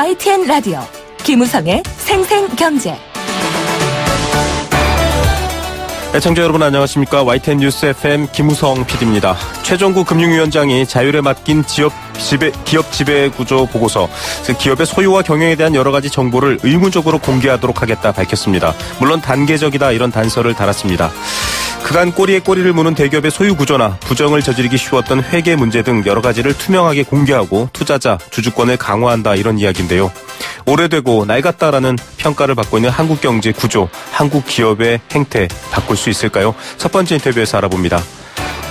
YTN 라디오 김우성의 생생경제. 애청자 여러분 안녕하십니까. YTN 뉴스 FM 김우성 PD입니다. 최종구 금융위원장이 자율에 맡긴 기업 지배구조 보고서, 즉 기업의 소유와 경영에 대한 여러 가지 정보를 의무적으로 공개하도록 하겠다 밝혔습니다. 물론 단계적이다 이런 단서를 달았습니다. 그간 꼬리에 꼬리를 무는 대기업의 소유 구조나 부정을 저지르기 쉬웠던 회계 문제 등 여러 가지를 투명하게 공개하고 투자자, 주주권을 강화한다 이런 이야기인데요. 오래되고 낡았다라는 평가를 받고 있는 한국 경제 구조, 한국 기업의 행태 바꿀 수 있을까요? 첫 번째 인터뷰에서 알아봅니다.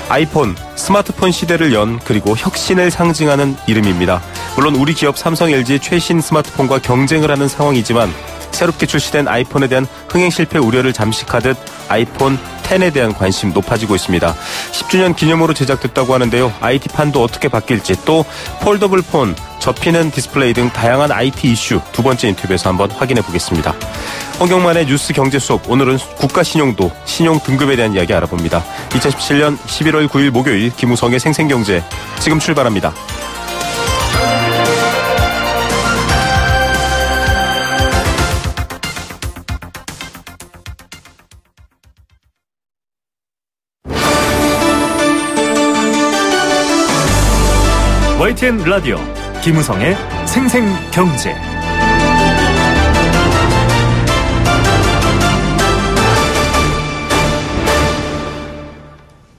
아이폰, 스마트폰 시대를 연 그리고 혁신을 상징하는 이름입니다. 물론 우리 기업 삼성, LG 최신 스마트폰과 경쟁을 하는 상황이지만 새롭게 출시된 아이폰에 대한 흥행 실패 우려를 잠식하듯 아이폰 10에 대한 관심 높아지고 있습니다. 10주년 기념으로 제작됐다고 하는데요. IT판도 어떻게 바뀔지, 또 폴더블 폰, 접히는 디스플레이 등 다양한 IT 이슈 두 번째 인터뷰에서 한번 확인해 보겠습니다. 홍경만의 뉴스 경제 수업, 오늘은 국가 신용도, 신용 등급에 대한 이야기 알아봅니다. 2017년 11월 9일 목요일 김우성의 생생경제 지금 출발합니다. YTN 라디오 김우성의 생생경제.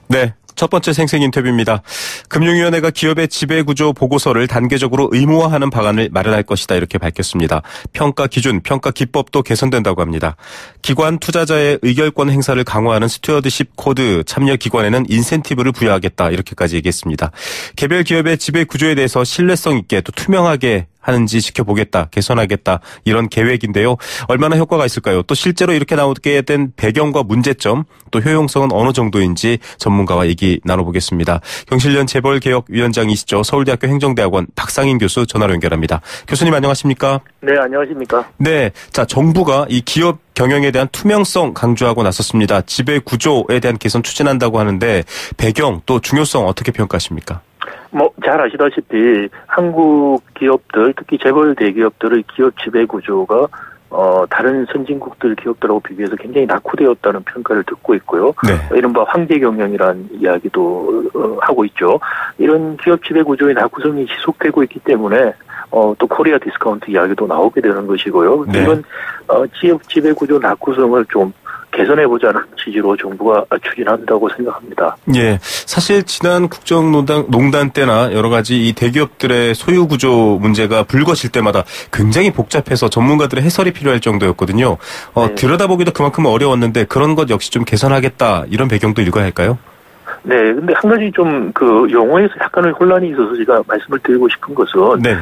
네, 첫 번째 생생 인터뷰입니다. 금융위원회가 기업의 지배구조 보고서를 단계적으로 의무화하는 방안을 마련할 것이다 이렇게 밝혔습니다. 평가 기준, 평가 기법도 개선된다고 합니다. 기관 투자자의 의결권 행사를 강화하는 스튜어드십 코드 참여 기관에는 인센티브를 부여하겠다 이렇게까지 얘기했습니다. 개별 기업의 지배구조에 대해서 신뢰성 있게 또 투명하게 하는지 지켜보겠다, 개선하겠다 이런 계획인데요. 얼마나 효과가 있을까요? 또 실제로 이렇게 나오게 된 배경과 문제점, 또 효용성은 어느 정도인지 전문가와 얘기 나눠보겠습니다. 경실련 재벌개혁위원장이시죠. 서울대학교 행정대학원 박상인 교수 전화로 연결합니다. 교수님 안녕하십니까? 네, 안녕하십니까? 네, 자 정부가 이 기업 경영에 대한 투명성 강조하고 나섰습니다. 지배구조에 대한 개선 추진한다고 하는데 배경 또 중요성 어떻게 평가하십니까? 잘 아시다시피 한국 기업들, 특히 재벌 대기업들의 기업 지배 구조가 다른 선진국들 기업들하고 비교해서 굉장히 낙후되었다는 평가를 듣고 있고요. 네. 이른바 황제 경영이라는 이야기도 하고 있죠. 이런 기업 지배 구조의 낙후성이 지속되고 있기 때문에 또 코리아 디스카운트 이야기도 나오게 되는 것이고요. 네. 이런 기업 지배 구조 낙후성을 좀 개선해보자는 취지로 정부가 추진한다고 생각합니다. 예, 사실 지난 국정농단 때나 여러 가지 이 대기업들의 소유 구조 문제가 불거질 때마다 굉장히 복잡해서 전문가들의 해설이 필요할 정도였거든요. 네. 들여다보기도 그만큼 어려웠는데 그런 것 역시 좀 개선하겠다 이런 배경도 일과야 할까요? 네, 근데 한 가지 좀 용어에서 약간의 혼란이 있어서 제가 말씀을 드리고 싶은 것은, 네.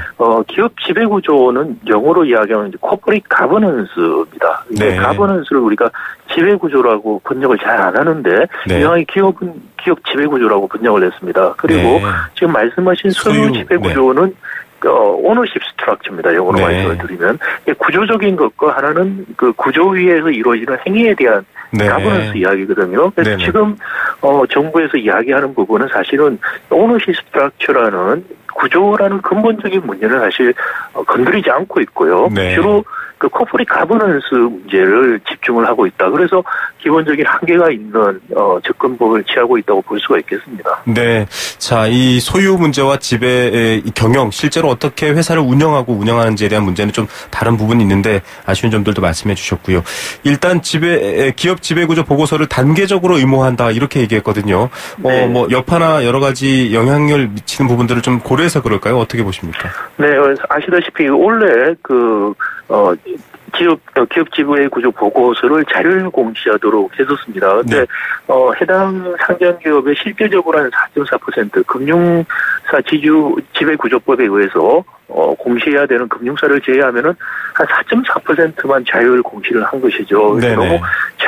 기업 지배구조는 영어로 이야기하는 코퍼레이트 가버넌스입니다. 네. 가버넌스를 우리가 지배구조라고 번역을 잘 안 하는데, 네. 이왕이 기업은 기업 지배구조라고 번역을 했습니다. 그리고 네. 지금 말씀하신 소유 지배구조는 오너십 스트럭처입니다. 영어로 네. 말씀을 드리면. 구조적인 것과 하나는 그 구조 위에서 이루어지는 행위에 대한 네. 가버넌스 이야기거든요. 그래서 네네. 지금 정부에서 이야기하는 부분은 사실은 오너십 스트럭처라는 구조라는 근본적인 문제는 사실 건드리지 않고 있고요. 네. 주로 그 코퍼레이트 가버넌스 문제를 집중을 하고 있다. 그래서 기본적인 한계가 있는 접근법을 취하고 있다고 볼 수가 있겠습니다. 네, 자, 이 소유 문제와 지배의 경영, 실제로 어떻게 회사를 운영하는지에 대한 문제는 좀 다른 부분이 있는데 아쉬운 점들도 말씀해 주셨고요. 일단 기업 지배구조 보고서를 단계적으로 의무화한다 이렇게 얘기했거든요. 네. 여파나 여러 가지 영향을 미치는 부분들을 좀 고려해서 그럴까요? 어떻게 보십니까? 네, 아시다시피 원래 기업 지배 구조 보고서를 자율 공시하도록 했었습니다. 근데 네. 해당 상장 기업의 실질적으로 한 4.4% 금융사 지배 구조법에 의해서 공시해야 되는 금융사를 제외하면은 한 4.4%만 자율 공시를 한 것이죠. 네네. 너무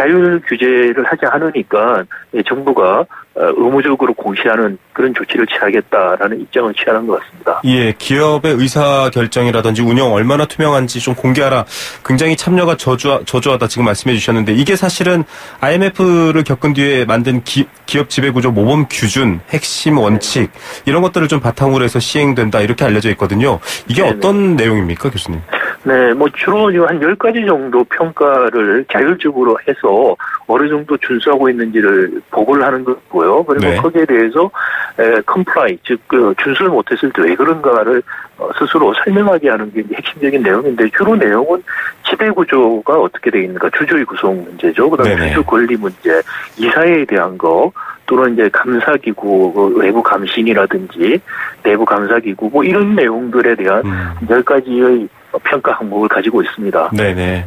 자율 규제를 하지 않으니까 정부가 의무적으로 공시하는 그런 조치를 취하겠다라는 입장을 취하는 것 같습니다. 예, 기업의 의사결정이라든지 운영 얼마나 투명한지 좀 공개하라. 굉장히 참여가 저조하다 지금 말씀해 주셨는데 이게 사실은 IMF를 겪은 뒤에 만든 기업 지배구조 모범 기준, 핵심 원칙 이런 것들을 좀 바탕으로 해서 시행된다 이렇게 알려져 있거든요. 이게 네네. 어떤 내용입니까, 교수님? 네, 주로 한 10가지 정도 평가를 자율적으로 해서 어느 정도 준수하고 있는지를 보고를 하는 거고요. 그리고 네. 거기에 대해서 comply, 즉 준수를 못했을 때 왜 그런가를 스스로 설명하게 하는 게 핵심적인 내용인데 주로 내용은 지배구조가 어떻게 되어 있는가, 주주의 구성 문제죠. 그다음에 네네. 주주 권리 문제, 이사회에 대한 거, 또는 이제 감사기구, 외부 감신이라든지 내부 감사기구 이런 내용들에 대한 10가지의 평가 항목을 가지고 있습니다. 네네.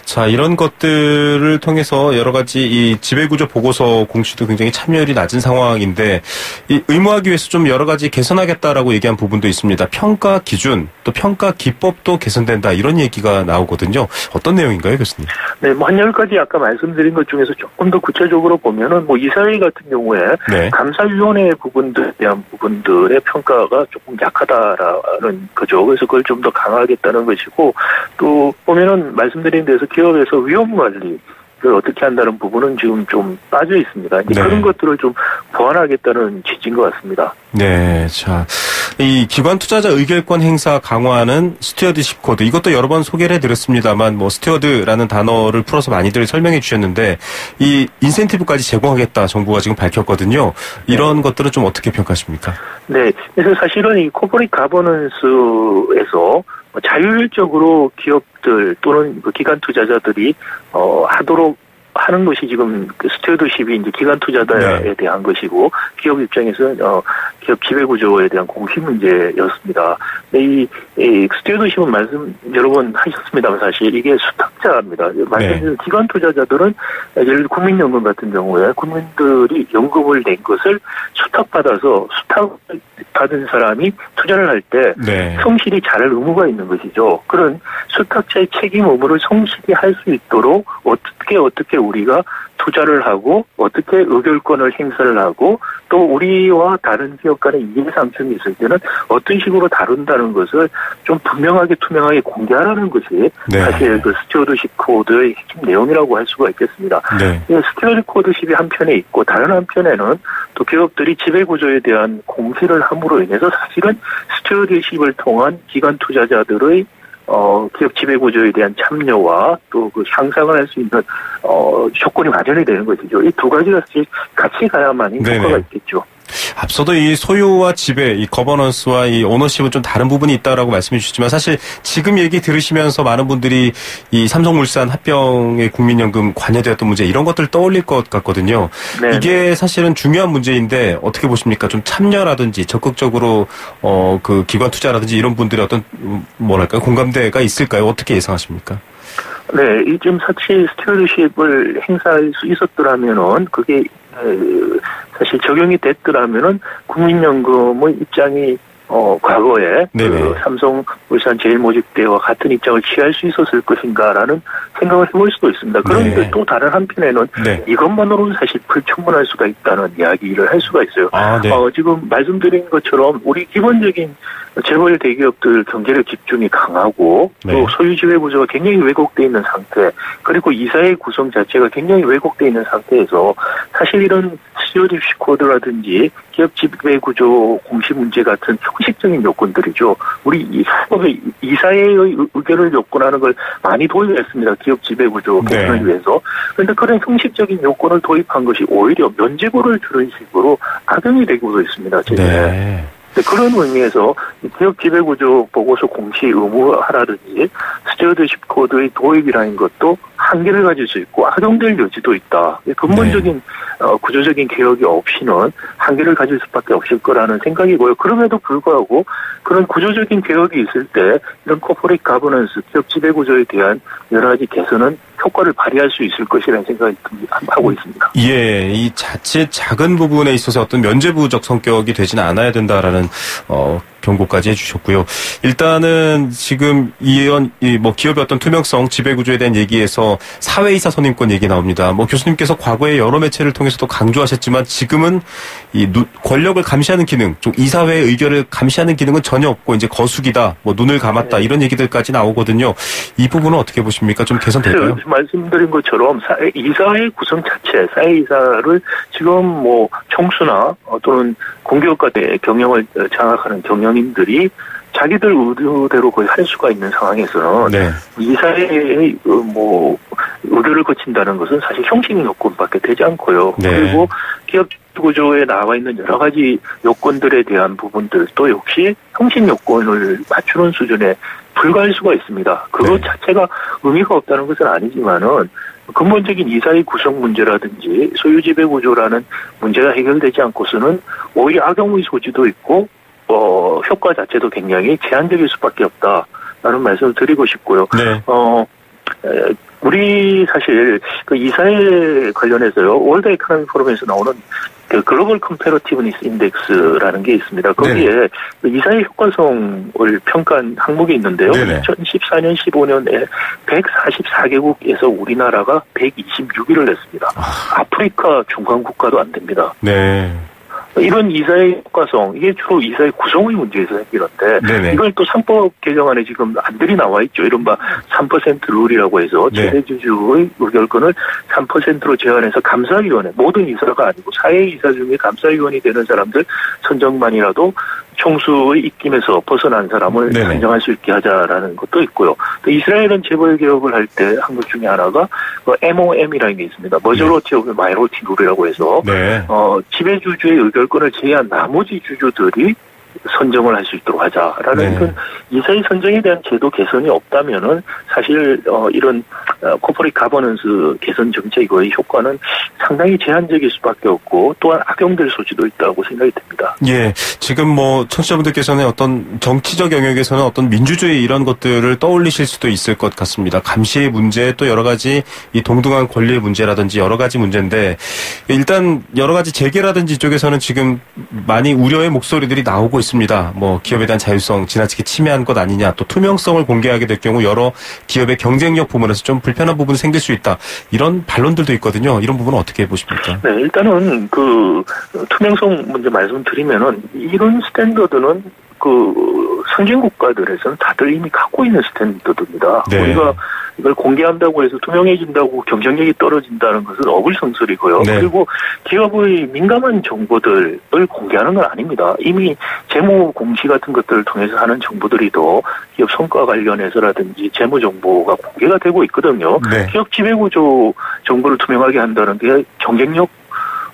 자, 이런 것들을 통해서 여러 가지 이 지배구조 보고서 공시도 굉장히 참여율이 낮은 상황인데 이 의무화하기 위해서 좀 여러 가지 개선하겠다라고 얘기한 부분도 있습니다. 평가 기준, 또 평가 기법도 개선된다 이런 얘기가 나오거든요. 어떤 내용인가요, 교수님? 네, 한 10가지 아까 말씀드린 것 중에서 조금 더 구체적으로 보면은 이사회 같은 경우에 네. 감사위원회 부분들에 대한 부분들의 평가가 조금 약하다라는 거죠. 그래서 그걸 좀 더 강화하겠다는 것이고 또 보면은 말씀드린 데서 기업에서 위험 관리를 어떻게 한다는 부분은 지금 좀 빠져 있습니다. 네. 그런 것들을 좀 보완하겠다는 취지인 것 같습니다. 네, 자, 이 기관 투자자 의결권 행사 강화하는 스튜어드십 코드 이것도 여러 번 소개를 해드렸습니다만 스튜어드라는 단어를 풀어서 많이들 설명해 주셨는데 이 인센티브까지 제공하겠다 정부가 지금 밝혔거든요. 이런 것들은 좀 어떻게 평가하십니까? 네, 그래서 사실은 이 코퍼레이트 가버넌스에서 자율적으로 기업들 또는 기관 투자자들이 하도록 하는 것이 지금 스튜어드십이 이제 기관 투자자에 네. 대한 것이고 기업 입장에서는 기업 지배 구조에 대한 공시 문제였습니다. 이 스튜어드십은 말씀 여러 번 하셨습니다만 사실 이게 수탁자입니다. 말씀드린 기관 투자자들은 예를 들어 국민연금 같은 경우에 국민들이 연금을 낸 것을 수탁받아서 수탁받은 사람이 투자를 할 때 성실히 잘할 의무가 있는 것이죠. 그런 수탁자의 책임 의무를 성실히 할 수 있도록 어떻게 우리가 투자를 하고 어떻게 의결권을 행사를 하고 또 우리와 다른 기업 간의 이해상충이 있을 때는 어떤 식으로 다룬다는 것을 좀 분명하게 투명하게 공개하라는 것이 사실 그 스튜어드십 코드의 핵심 내용이라고 할 수가 있겠습니다. 스튜어드십 코드십이 한편에 있고 다른 한편에는 또 기업들이 지배구조에 대한 공시를 함으로 인해서 사실은 스튜어드십을 통한 기관 투자자들의 기업 지배구조에 대한 참여와 또 그 향상을 할 수 있는 조건이 마련이 되는 것이죠. 이 두 가지가 같이 가야만이 효과가 있겠죠. 앞서도 이 소유와 지배, 이 거버넌스와 이 오너십은 좀 다른 부분이 있다라고 말씀해 주셨지만 사실 지금 얘기 들으시면서 많은 분들이 이 삼성물산 합병의 국민연금 관여되었던 문제 이런 것들 떠올릴 것 같거든요. 네네. 이게 사실은 중요한 문제인데 어떻게 보십니까? 좀 참여라든지 적극적으로 그 기관 투자라든지 이런 분들의 어떤 뭐랄까요? 공감대가 있을까요? 어떻게 예상하십니까? 네, 이 지금 사실 스튜어드십을 행사할 수 있었더라면은 그게 사실 적용이 됐더라면은 국민연금의 입장이 과거에 그 삼성물산 제일모직 때와 같은 입장을 취할 수 있었을 것인가라는 생각을 해볼 수도 있습니다. 그런데 또 다른 한편에는 이것만으로는 사실 불충분할 수가 있다는 이야기를 할 수가 있어요. 지금 말씀드린 것처럼 우리 기본적인 재벌 대기업들 경제력 집중이 강하고 또 소유 지배 구조가 굉장히 왜곡되어 있는 상태 그리고 이사회 구성 자체가 굉장히 왜곡되어 있는 상태에서 사실 이런 스튜어드십 코드라든지 기업 지배 구조 공시 문제 같은 형식적인 요건들이죠. 우리 이 사법의 이사회의 의견을 요건하는 걸 많이 도입했습니다. 기업 지배 구조 개선을 위해서. 그런데 그런 형식적인 요건을 도입한 것이 오히려 면죄부를 주는 식으로 악용이 되고 있습니다. 그런 의미에서 기업 지배구조 보고서 공시 의무화라든지 스튜어드십 코드의 도입이라는 것도 한계를 가질 수 있고 악용될 여지도 있다. 근본적인 구조적인 개혁이 없이는 한계를 가질 수밖에 없을 거라는 생각이고요. 그럼에도 불구하고 그런 구조적인 개혁이 있을 때 이런 코퍼레이트 가버넌스, 기업 지배구조에 대한 여러 가지 개선은 효과를 발휘할 수 있을 것이라는 생각이 하고 있습니다. 예, 이 자칫 작은 부분에 있어서 어떤 면죄부적 성격이 되지는 않아야 된다라는 경고까지 해주셨고요. 일단은 지금 뭐 기업의 어떤 투명성, 지배구조에 대한 얘기에서 사회이사 선임권 얘기 나옵니다. 뭐 교수님께서 과거에 여러 매체를 통해서도 강조하셨지만 지금은 이 권력을 감시하는 기능, 좀 이사회의 의견을 감시하는 기능은 전혀 없고 이제 거수기다, 뭐 눈을 감았다 이런 얘기들까지 나오거든요. 이 부분은 어떻게 보십니까? 좀 개선될까요? 말씀드린 것처럼 이사회 구성 자체, 사회이사를 지금 뭐 총수나 또는 공기업가의 경영을 장악하는 경영인들이 자기들 의도대로 거의 할 수가 있는 상황에서는 네. 이사회의 뭐 의도를 거친다는 것은 사실 형식 요건밖에 되지 않고요. 네. 그리고 기업 구조에 나와 있는 여러 가지 요건들에 대한 부분들도 역시 형식 요건을 맞추는 수준에 불과할 수가 있습니다. 그것 네. 자체가 의미가 없다는 것은 아니지만은 근본적인 이사회 구성 문제라든지 소유 지배 구조라는 문제가 해결되지 않고서는 오히려 악영의 소지도 있고 효과 자체도 굉장히 제한적일 수밖에 없다라는 말씀을 드리고 싶고요. 네. 우리 사실 그 이사회 관련해서요, 월드 에코노미 포럼에서 나오는 그 글로벌 컴패러티브니스 인덱스라는 게 있습니다. 거기에 네네. 그 이사회 효과성을 평가한 항목이 있는데요. 네네. 2014년, 15년에 144개국에서 우리나라가 126위를 냈습니다. 아프리카 중간 국가도 안 됩니다. 네. 이런 이사회 효과성, 이게 주로 이사회 구성의 문제에서 생기는데, 네네. 이걸 또 3법 개정안에 지금 안들이 나와 있죠. 이른바 3% 룰이라고 해서 네. 최대주주의 의결권을 3%로 제한해서 감사위원회, 모든 이사가 아니고 사회이사 중에 감사위원이 되는 사람들 선정만이라도 총수의 입김에서 벗어난 사람을 네네. 선정할 수 있게 하자라는 것도 있고요. 또 이스라엘은 재벌 개혁을 할 때 한 것 중에 하나가 MOM이라는 게 있습니다. 머저리티 오브 마이너리티 룰이라고 해서 네. 지배주주의 의결권을 제외한 나머지 주주들이 선정을 할 수 있도록 하자라는 네. 건 이사회 선정에 대한 제도 개선이 없다면은 사실 이런 코퍼레이트 가버넌스 개선 정책의 효과는 상당히 제한적일 수밖에 없고 또한 악용될 소지도 있다고 생각이 됩니다. 예, 지금 뭐 청취자분들께서는 어떤 정치적 영역에서는 어떤 민주주의 이런 것들을 떠올리실 수도 있을 것 같습니다. 감시의 문제, 또 여러 가지 이 동등한 권리의 문제라든지 여러 가지 문제인데 일단 여러 가지 재계라든지 쪽에서는 지금 많이 우려의 목소리들이 나오고 있습니다. 뭐 기업에 대한 자율성 지나치게 침해한 것 아니냐, 또 투명성을 공개하게 될 경우 여러 기업의 경쟁력 부분에서 좀 불편한 부분이 생길 수 있다. 이런 반론들도 있거든요. 이런 부분은 어떻게 보십니까? 네, 일단은 그 투명성 문제 말씀드리면은 이런 스탠더드는 그 선진 국가들에서는 다들 이미 갖고 있는 스탠더드입니다. 네. 우리가 이걸 공개한다고 해서 투명해진다고 경쟁력이 떨어진다는 것은 어불성설이고요. 네. 그리고 기업의 민감한 정보들을 공개하는 건 아닙니다. 이미 재무 공시 같은 것들을 통해서 하는 정보들이 더 기업 성과 관련해서라든지 재무 정보가 공개가 되고 있거든요. 네. 기업 지배구조 정보를 투명하게 한다는 게 경쟁력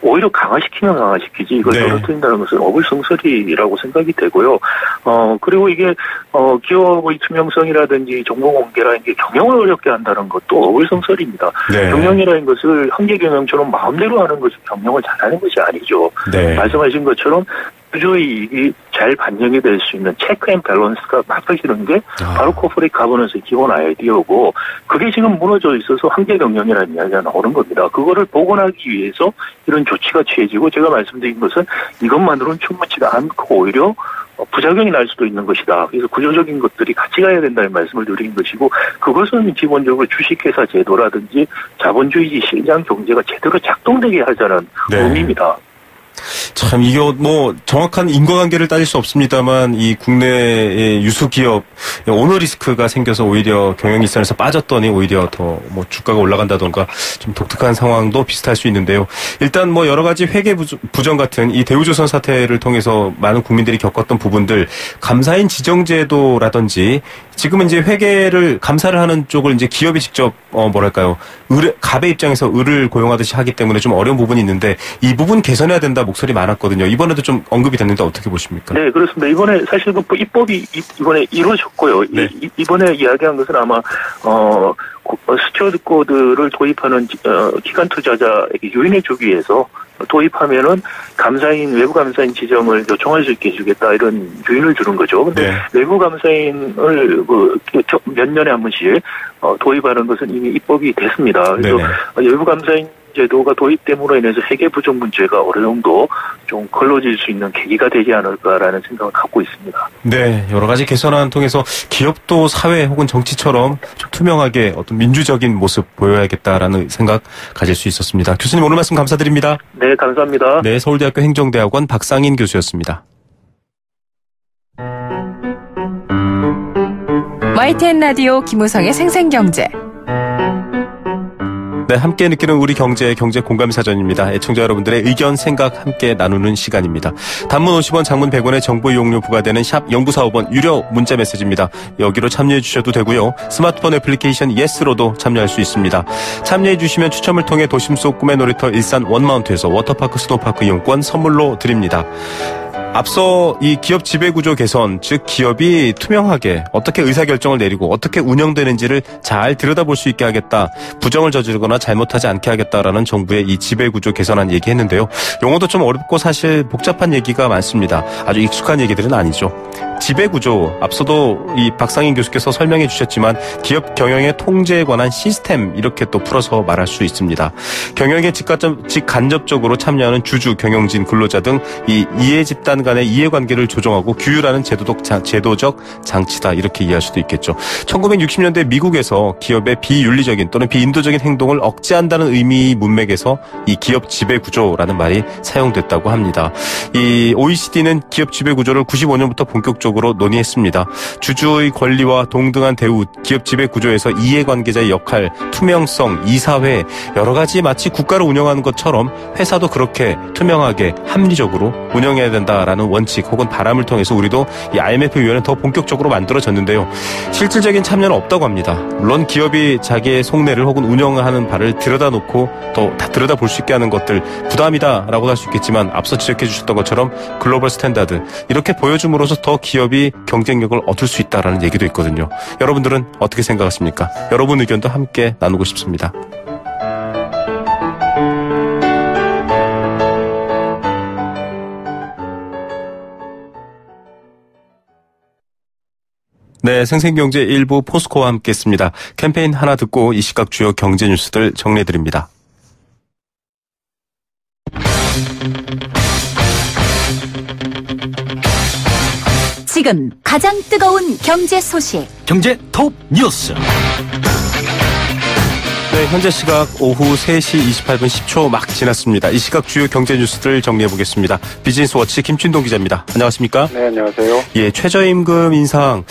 오히려 강화시키면 강화시키지 이걸 네. 떨어뜨린다는 것은 어불성설이라고 생각이 되고요. 그리고 이게 기업의 투명성이라든지 정보 공개라는 게 경영을 어렵게 한다는 것도 어불성설입니다. 네. 경영이라는 것을 한계 경영처럼 마음대로 하는 것이 경영을 잘하는 것이 아니죠. 네. 말씀하신 것처럼 주주의 이익이 잘 반영이 될 수 있는 체크 앤 밸런스가 맞춰지는 게 바로 코퍼레이트 가버넌스의 기본 아이디어고 그게 지금 무너져 있어서 한계 경영이라는 이야기가 나오는 겁니다. 그거를 복원하기 위해서 이런 조치가 취해지고 제가 말씀드린 것은 이것만으로는 충분치가 않고 오히려 부작용이 날 수도 있는 것이다. 그래서 구조적인 것들이 같이 가야 된다는 말씀을 드린 것이고 그것은 기본적으로 주식회사 제도라든지 자본주의 시장 경제가 제대로 작동되게 하자는 네. 의미입니다. 참 이게 뭐 정확한 인과관계를 따질 수 없습니다만 이 국내의 유수 기업 오너 리스크가 생겨서 오히려 경영 일선에서 빠졌더니 오히려 더 뭐 주가가 올라간다던가 좀 독특한 상황도 비슷할 수 있는데요. 일단 뭐 여러 가지 회계 부정 같은 이 대우조선 사태를 통해서 많은 국민들이 겪었던 부분들 감사인 지정제도라든지 지금은 이제 회계를 감사를 하는 쪽을 이제 기업이 직접 뭐랄까요 갑의 입장에서 을을 고용하듯이 하기 때문에 좀 어려운 부분이 있는데 이 부분 개선해야 된다 목소리 많았거든요. 이번에도 좀 언급이 됐는데 어떻게 보십니까? 네, 그렇습니다. 이번에 사실 그 입법이 이번에 이루어졌고요. 네. 이번에 이야기한 것은 아마 스튜어드 코드를 도입하는 기관 투자자에게 유인해 주기 위해서 도입하면은 외부 감사인 지정을 요청할 수 있게 해주겠다 이런 유인을 주는 거죠. 근데 네. 외부 감사인을 몇 년에 한 번씩 도입하는 것은 이미 입법이 됐습니다. 그래서 네네. 외부 감사인 제도가 도입됨으로 인해서 회계 부족 문제가 어느 정도 좀 걸러질 수 있는 계기가 되지 않을까라는 생각을 갖고 있습니다. 네, 여러 가지 개선안 통해서 기업도 사회 혹은 정치처럼 좀 투명하게 어떤 민주적인 모습 보여야겠다라는 생각 가질 수 있었습니다. 교수님 오늘 말씀 감사드립니다. 네, 감사합니다. 네, 서울대학교 행정대학원 박상인 교수였습니다. YTN 라디오 김우성의 생생경제. 네, 함께 느끼는 우리 경제 공감사전입니다. 애청자 여러분들의 의견, 생각 함께 나누는 시간입니다. 단문 50원, 장문 100원의 정보 이용료 부과되는 샵 0945번 유료 문자 메시지입니다. 여기로 참여해 주셔도 되고요. 스마트폰 애플리케이션 예스로도 참여할 수 있습니다. 참여해 주시면 추첨을 통해 도심 속 꿈의 놀이터 일산 원마운트에서 워터파크 스노파크 이용권 선물로 드립니다. 앞서 이 기업 지배구조 개선, 즉 기업이 투명하게 어떻게 의사결정을 내리고 어떻게 운영되는지를 잘 들여다볼 수 있게 하겠다. 부정을 저지르거나 잘못하지 않게 하겠다라는 정부의 이 지배구조 개선안 얘기했는데요. 용어도 좀 어렵고 사실 복잡한 얘기가 많습니다. 아주 익숙한 얘기들은 아니죠. 지배구조, 앞서도 이 박상인 교수께서 설명해 주셨지만 기업 경영의 통제에 관한 시스템 이렇게 또 풀어서 말할 수 있습니다. 경영에 직간접적으로 참여하는 주주, 경영진, 근로자 등 이 이해 집단 간의 이해관계를 조정하고 규율하는 제도적 장치다 이렇게 이해할 수도 있겠죠. 1960년대 미국에서 기업의 비윤리적인 또는 비인도적인 행동을 억제한다는 의미 문맥에서 이 기업 지배구조라는 말이 사용됐다고 합니다. 이 OECD는 기업 지배구조를 95년부터 본격적으로 논의했습니다. 주주의 권리와 동등한 대우, 기업 지배구조에서 이해관계자의 역할, 투명성, 이사회 여러 가지 마치 국가를 운영하는 것처럼 회사도 그렇게 투명하게 합리적으로 운영해야 된다라는 원칙 혹은 바람을 통해서 우리도 이 IMF 위원회는 더 본격적으로 만들어졌는데요. 실질적인 참여는 없다고 합니다. 물론 기업이 자기의 속내를 혹은 운영하는 바를 들여다놓고 더 다 들여다볼 수 있게 하는 것들 부담이다라고 할 수 있겠지만 앞서 지적해 주셨던 것처럼 글로벌 스탠다드 이렇게 보여줌으로써 더 기업이 경쟁력을 얻을 수 있다라는 얘기도 있거든요. 여러분들은 어떻게 생각하십니까? 여러분 의견도 함께 나누고 싶습니다. 네, 생생경제 1부 포스코와 함께했습니다. 캠페인 하나 듣고 이 시각 주요 경제 뉴스들 정리해드립니다. 지금 가장 뜨거운 경제 소식. 경제 톱 뉴스. 네, 현재 시각 오후 3시 28분 10초 막 지났습니다. 이 시각 주요 경제 뉴스들 정리해보겠습니다. 비즈니스워치 김춘동 기자입니다. 안녕하십니까? 네, 안녕하세요. 예, 최저임금 인상,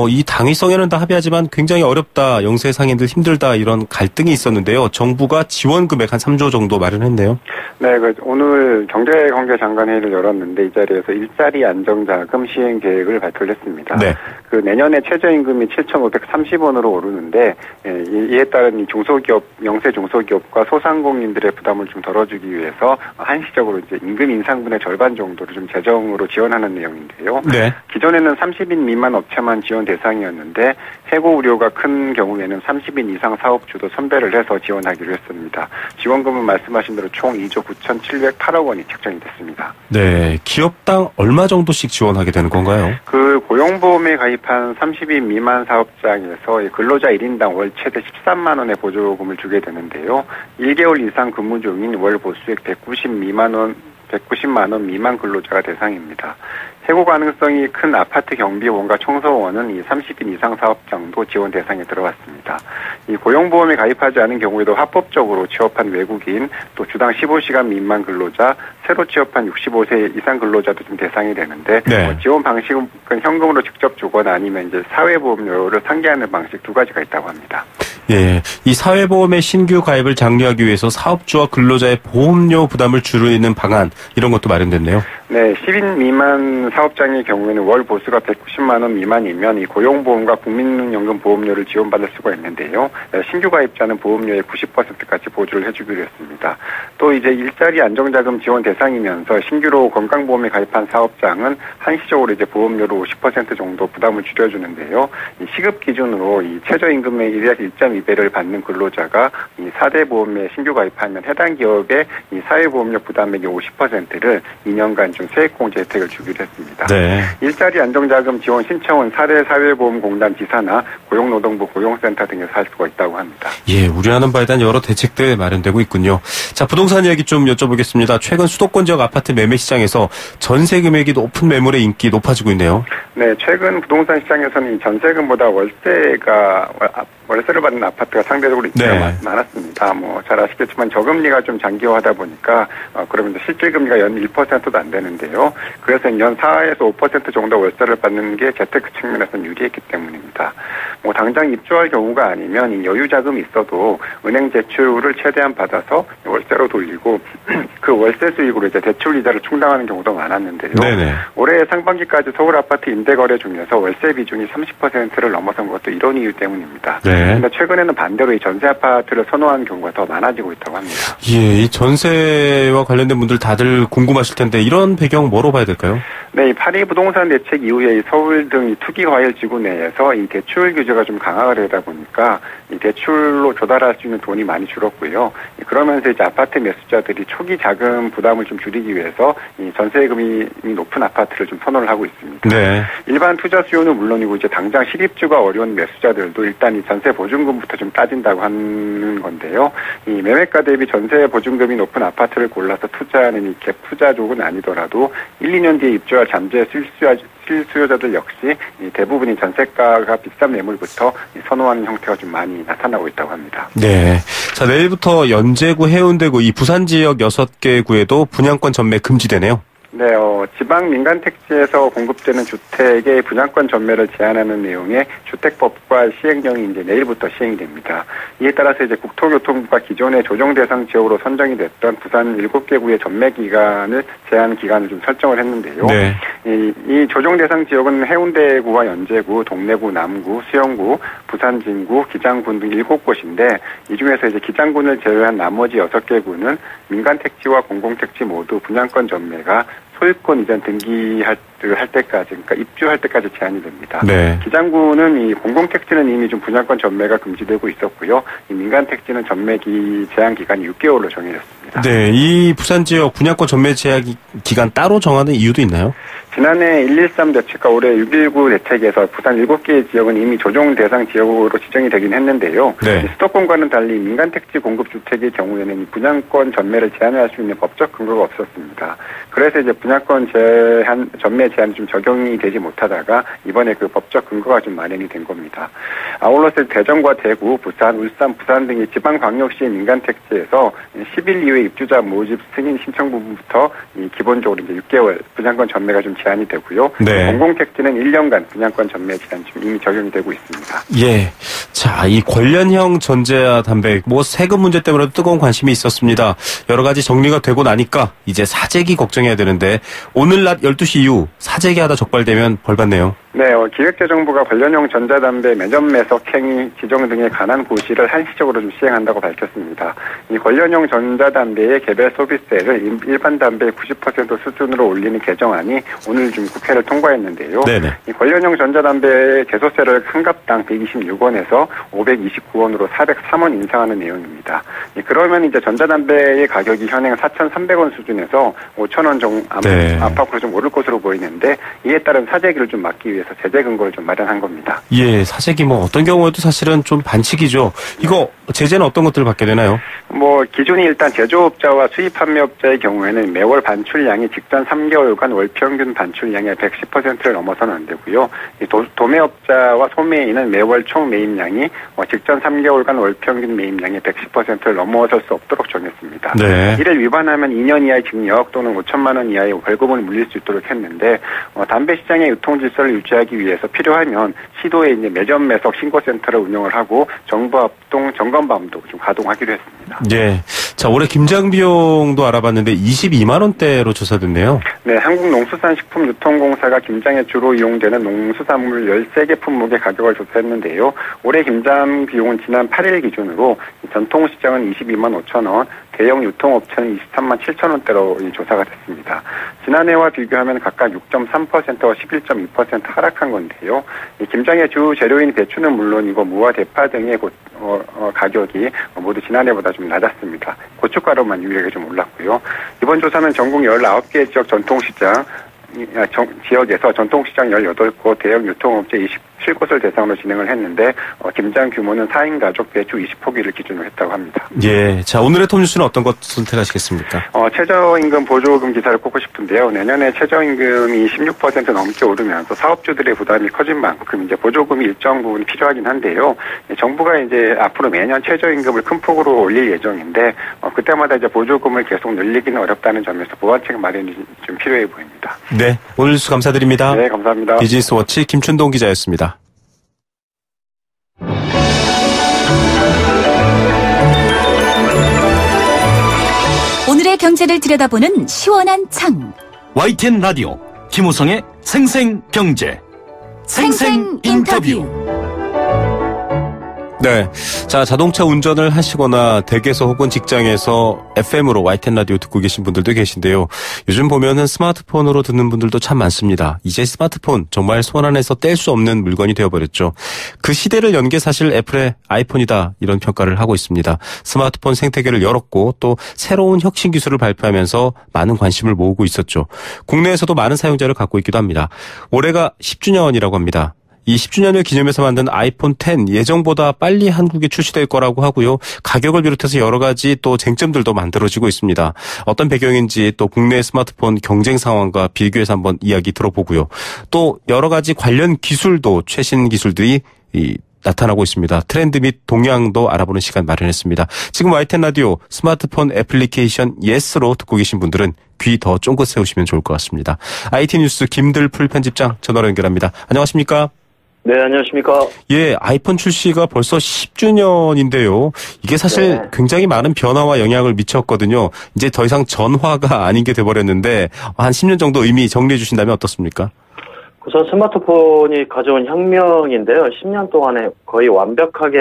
이 당위성에는 다 합의하지만 굉장히 어렵다, 영세 상인들 힘들다 이런 갈등이 있었는데요. 정부가 지원 금액 한 3조 정도 마련했네요. 네, 오늘 경제장관 회의를 열었는데 이 자리에서 일자리 안정자금 시행 계획을 발표를 했습니다. 네. 내년에 최저임금이 7,530원으로 오르는데 이에 따른 이 중소기업, 영세 중소기업과 소상공인들의 부담을 좀 덜어주기 위해서 한시적으로 이제 임금 인상분의 절반 정도를 좀 재정으로 지원하는 내용인데요. 네. 기존에는 30인 미만 업체만 지원 대상이었는데 해고 우려가 큰 경우에는 30인 이상 사업주도 선별을 해서 지원하기로 했습니다. 지원금은 말씀하신 대로 총 2조 9,708억 원이 책정이 됐습니다. 네, 기업당 얼마 정도씩 지원하게 되는 건가요? 고용보험에 가입한 30인 미만 사업장에서 근로자 1인당 월 최대 13만 원의 보조금을 주게 되는데요. 1개월 이상 근무 중인 월 보수액 190만 원 미만 근로자가 대상입니다. 해고 가능성이 큰 아파트 경비원과 청소원은 이 30인 이상 사업장도 지원 대상에 들어왔습니다. 이 고용보험에 가입하지 않은 경우에도 합법적으로 취업한 외국인, 또 주당 15시간 미만 근로자, 새로 취업한 65세 이상 근로자도 좀 대상이 되는데 네. 지원 방식은 현금으로 직접 주거나 아니면 이제 사회보험료를 상계하는 방식 두 가지가 있다고 합니다. 예, 이 사회보험의 신규 가입을 장려하기 위해서 사업주와 근로자의 보험료 부담을 줄이는 방안 이런 것도 마련됐네요. 네, 10인 미만 사업장의 경우에는 월 보수가 190만 원 미만이면 이 고용보험과 국민연금 보험료를 지원받을 수가 있는데요. 신규 가입자는 보험료의 90%까지 보조를 해주기로 했습니다. 또 이제 일자리 안정자금 지원 대상이면서 신규로 건강보험에 가입한 사업장은 한시적으로 이제 보험료로 50% 정도 부담을 줄여주는데요. 이 시급 기준으로 이 최저임금의 약 위배를 받는 근로자가 이 4대 보험에 신규 가입하면 해당 기업의 이 사회보험료 부담액의 50%를 2년간 좀 세액공제 혜택을 주기로 했습니다. 네. 일자리 안정자금 지원 신청은 4대 사회보험공단 지사나 고용노동부 고용센터 등에서 할 수가 있다고 합니다. 예, 우려하는 바에 대한 여러 대책들 마련되고 있군요. 자, 부동산 이야기 좀 여쭤보겠습니다. 최근 수도권 지역 아파트 매매 시장에서 전세 금액이 높은 매물의 인기 높아지고 있네요. 네, 최근 부동산 시장에서는 이 전세금보다 월세를 받는 아파트가 상대적으로 인기가 많았습니다. 뭐 잘 아시겠지만 저금리가 좀 장기화하다 보니까 그러면 이제 실질금리가 연 1%도 안 되는데요. 그래서 연 4에서 5% 정도 월세를 받는 게 재테크 측면에서는 유리했기 때문입니다. 뭐 당장 입주할 경우가 아니면 이 여유 자금이 있어도 은행 대출을 최대한 받아서 월세로 돌리고 그 월세 수익으로 이제 대출 이자를 충당하는 경우도 많았는데요. 네네. 올해 상반기까지 서울 아파트 임대 거래 중에서 월세 비중이 30%를 넘어선 것도 이런 이유 때문입니다. 그런데 최근에는 반대로 이 전세 아파트를 선호하는 경우가 더 많아지고 있다고 합니다. 예, 이 전세와 관련된 분들 다들 궁금하실 텐데 이런 배경 뭐로 봐야 될까요? 네, 이 파리 부동산 대책 이후에 이 서울 등 이 투기 과열 지구 내에서 이 대출 규제가 좀 강화가 되다 보니까 이 대출로 조달할 수 있는 돈이 많이 줄었고요. 그러면서 이제 아파트 매수자들이 초기 자금 부담을 좀 줄이기 위해서 이 전세금이 높은 아파트를 좀 선호를 하고 있습니다. 네. 일반 투자 수요는 물론이고 이제 당장 실입주가 어려운 매수자들도 일단 이 전세 보증금부터 좀 따진다고 하는 건데요. 이 매매가 대비 전세 보증금이 높은 아파트를 골라서 투자하는 이 갭 투자족은 아니더라도 1, 2년 뒤에 입주할 잠재 실수요자들 역시 대부분이 전세가가 비싼 매물부터 선호하는 형태가 좀 많이 나타나고 있다고 합니다. 네. 자, 내일부터 연제구, 해운대구, 이 부산 지역 6개 구에도 분양권 전매 금지되네요. 네, 지방 민간 택지에서 공급되는 주택의 분양권 전매를 제한하는 내용의 주택법과 시행령이 이제 내일부터 시행이 됩니다. 이에 따라서 이제 국토교통부가 기존의 조정 대상 지역으로 선정이 됐던 부산 7개 구의 전매 기간을 제한 기간을 좀 설정을 했는데요. 네. 이 조정 대상 지역은 해운대구와 연제구, 동래구, 남구, 수영구, 부산 진구, 기장군 등 7곳인데 이 중에서 이제 기장군을 제외한 나머지 6개 구는 민간 택지와 공공 택지 모두 분양권 전매가 소유권 이전 등기할 때까지, 그러니까 입주할 때까지 제한이 됩니다. 네. 기장구는 이 공공택지는 이미 좀 분양권 전매가 금지되고 있었고요. 이 민간 택지는 전매 제한 기간이 6개월로 정해졌습니다. 네, 이 부산 지역 분양권 전매 제한 기간 따로 정하는 이유도 있나요? 지난해 113 대책과 올해 619 대책에서 부산 7개의 지역은 이미 조정 대상 지역으로 지정이 되긴 했는데요. 네. 수도권과는 달리 민간 택지 공급 주택의 경우에는 분양권 전매를 제한할 수 있는 법적 근거가 없었습니다. 그래서 이제 분양권 전매 제한이 좀 적용이 되지 못하다가 이번에 그 법적 근거가 좀 마련이 된 겁니다. 아울러서 대전과 대구, 부산, 울산, 부산 등의 지방광역시의 민간 택지에서 10일 이후에 입주자 모집 승인 신청 부분부터 기본적으로 이제 6개월 분양권 전매가 좀 제한이 되고요. 네. 공공택지는 1년간 분양권 전매 제한 이미 적용이 되고 있습니다. 예. 자, 이 관련형 전재와 담배, 세금 문제 때문에도 뜨거운 관심이 있었습니다. 여러 가지 정리가 되고 나니까 이제 사재기 걱정해야 되는데 오늘 낮 12시 이후 사재기하다 적발되면 벌받네요. 네, 기획재정부가 관련형 전자담배 매점 매석 행위 지정 등에 관한 고시를 한시적으로 좀 시행한다고 밝혔습니다. 이 관련형 전자담배의 개별 소비세를 일반 담배의 90% 수준으로 올리는 개정안이 오늘 좀 국회를 통과했는데요. 네네. 이 관련형 전자담배의 제소세를 한 갑당 126원에서 529원으로 403원 인상하는 내용입니다. 그러면 이제 전자담배의 가격이 현행 4,300원 수준에서 5,000원 정도 안팎으로 좀 오를 것으로 보이는데 이에 따른 사재기를 좀 막기 위해서 제재 근거를 좀 마련한 겁니다. 예, 사재기 어떤 경우에도 사실은 좀 반칙이죠. 이거 제재는 어떤 것들을 받게 되나요? 기준이 일단 제조업자와 수입 판매업자의 경우에는 매월 반출량이 직전 3개월간 월 평균 반출량의 110%를 넘어서는 안 되고요. 도매업자와 소매인은 매월 총 매입량이 직전 3개월간 월 평균 매입량의 110%를 넘어설 수 없도록 정했습니다. 네. 이를 위반하면 2년 이하의 징역 또는 5천만 원 이하의 벌금을 물릴 수 있도록 했는데 담배 시장의 유통 질서를 유지하기 위해서 필요하면 시도에 이제 매점 매석 신고센터를 운영을 하고 정부 합동 점검반도 좀 가동하기로 했습니다. 네. 자, 올해 김장 비용도 알아봤는데 22만 원대로 조사됐네요. 네, 한국농수산식품유통공사가 김장에 주로 이용되는 농수산물 13개 품목의 가격을 조사했는데요. 올해 김장 비용은 지난 8일 기준으로 전통시장은 22만 5천 원, 대형 유통업체는 23만 7천 원대로 조사가 됐습니다. 지난해와 비교하면 각각 6.3%와 11.2% 하락한 건데요. 김장의 주 재료인 배추는 물론이고 무와 대파 등의 가격이 모두 지난해보다 좀 낮았습니다. 고춧가루만 유일하게 좀 올랐고요. 이번 조사는 전국 19개 지역 전통시장 지역에서 전통시장 18곳, 대형 유통업체 27곳을 대상으로 진행을 했는데 김장 규모는 4인 가족 배추 20포기를 기준으로 했다고 합니다. 예, 자 오늘의 톱뉴스는 어떤 것 선택하시겠습니까? 최저임금 보조금 기사를 꼽고 싶은데요. 내년에 최저임금이 16% 넘게 오르면서 사업주들의 부담이 커진 만큼 이제 보조금이 일정 부분 필요하긴 한데요. 정부가 이제 앞으로 매년 최저임금을 큰 폭으로 올릴 예정인데 그때마다 이제 보조금을 계속 늘리기는 어렵다는 점에서 보완책 마련이 좀 필요해 보입니다. 네, 오늘 뉴스 감사드립니다. 네, 감사합니다. 비즈니스워치 김춘동 기자였습니다. 오늘의 경제를 들여다보는 시원한 창. YTN 라디오 김우성의 생생경제 생생인터뷰. 네. 자, 자동차 운전을 하시거나 댁에서 혹은 직장에서 FM으로 YTN 라디오 듣고 계신 분들도 계신데요. 요즘 보면은 스마트폰으로 듣는 분들도 참 많습니다. 이제 스마트폰 정말 손 안에서 뗄 수 없는 물건이 되어버렸죠. 그 시대를 연 게 사실 애플의 아이폰이다 이런 평가를 하고 있습니다. 스마트폰 생태계를 열었고 또 새로운 혁신 기술을 발표하면서 많은 관심을 모으고 있었죠. 국내에서도 많은 사용자를 갖고 있기도 합니다. 올해가 10주년이라고 합니다. 이 10주년을 기념해서 만든 아이폰 X 예정보다 빨리 한국에 출시될 거라고 하고요. 가격을 비롯해서 여러 가지 또 쟁점들도 만들어지고 있습니다. 어떤 배경인지 또 국내 스마트폰 경쟁 상황과 비교해서 한번 이야기 들어보고요. 또 여러 가지 관련 기술도 최신 기술들이 나타나고 있습니다. 트렌드 및 동향도 알아보는 시간 마련했습니다. 지금 YTN 라디오 스마트폰 애플리케이션 예스로 듣고 계신 분들은 귀 더 쫑긋 세우시면 좋을 것 같습니다. IT 뉴스 김들풀 편집장 전화로 연결합니다. 안녕하십니까? 네, 안녕하십니까? 예, 아이폰 출시가 벌써 10주년인데요. 이게 사실 굉장히 많은 변화와 영향을 미쳤거든요. 이제 더 이상 전화가 아닌 게 돼버렸는데 한 10년 정도 의미 정리해 주신다면 어떻습니까? 우선 스마트폰이 가져온 혁명인데요. 10년 동안에 거의 완벽하게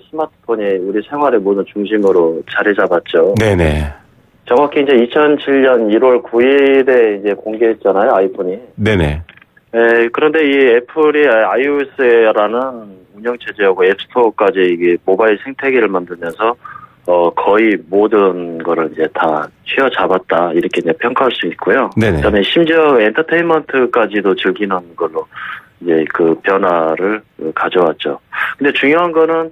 스마트폰이 우리 생활의 모든 중심으로 자리 잡았죠. 네네. 정확히 이제 2007년 1월 9일에 이제 공개했잖아요, 아이폰이. 네네. 그런데 이 애플이 iOS라는 운영체제하고 앱스토어까지 이게 모바일 생태계를 만들면서 거의 모든 거를 이제 다 쥐어잡았다 이렇게 이제 평가할 수 있고요. 네네. 그다음에 심지어 엔터테인먼트까지도 즐기는 걸로 이제 그 변화를 가져왔죠. 근데 중요한 거는